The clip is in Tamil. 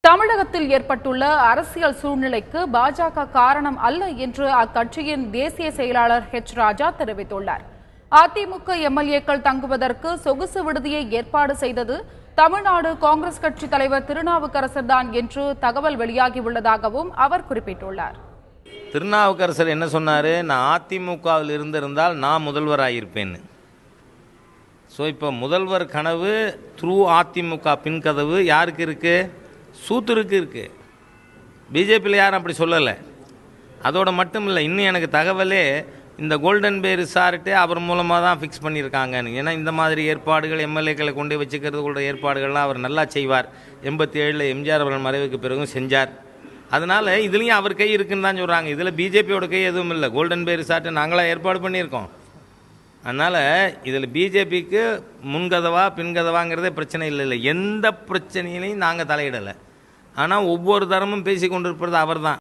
தமிழகத்தில் ஏற்பட்டுள்ள அரசியல் சூழ்நிலைக்கு பாஜக காரணம் அல்ல என்று அக்கட்சியின் தேசிய செயலாளர் ராஜா தெரிவித்துள்ளார். அதிமுக எம்எல்ஏக்கள் தங்குவதற்கு சொகுசு விடுதியை ஏற்பாடு செய்தது தமிழ்நாடு காங்கிரஸ் கட்சி தலைவர் திருநாவுக்கரசர் தான் என்று தகவல் வெளியாகியுள்ளதாகவும் அவர் குறிப்பிட்டுள்ளார். திருநாவுக்கரசர் என்ன சொன்னார்? நான் அதிமுகவில் இருந்திருந்தால் நான் முதல்வராயிருப்பேன்னு. ஸோ இப்போ முதல்வர் கனவு த்ரூ அதிமுக பின்கதவு யாருக்கு இருக்குது? சூத்துருக்கு இருக்குது. பிஜேபியில் யாரும் அப்படி சொல்லலை. அதோடு மட்டும் இல்லை, இன்னும் எனக்கு தகவலே இந்த கோல்டன் பே ரிசார்ட்டு அவர் மூலமாக தான் ஃபிக்ஸ் பண்ணியிருக்காங்கன்னு. ஏன்னா இந்த மாதிரி ஏற்பாடுகள் எம்எல்ஏக்களை கொண்டு வச்சுக்கிறதுக்குள்ள ஏற்பாடுகள்லாம் அவர் நல்லா செய்வார். 87 எம்ஜிஆர் அவர்கள் மறைவுக்கு பிறகும் செஞ்சார். அதனால் இதுலேயும் அவர் கை இருக்குன்னு தான் சொல்கிறாங்க. இதில் பிஜேபியோட கை எதுவும் இல்லை. கோல்டன் பே ரிசார்ட்டை நாங்களாக ஏற்பாடு பண்ணியிருக்கோம். அதனால் இதில் பிஜேபிக்கு முன்கதவா பின்கதவாங்கிறதே பிரச்சனை இல்லை. எந்த பிரச்சனையிலையும் நாங்கள் தலையிடலை. ஆனால் ஒவ்வொரு தரமும் பேசி கொண்டிருப்பது அவர் தான்.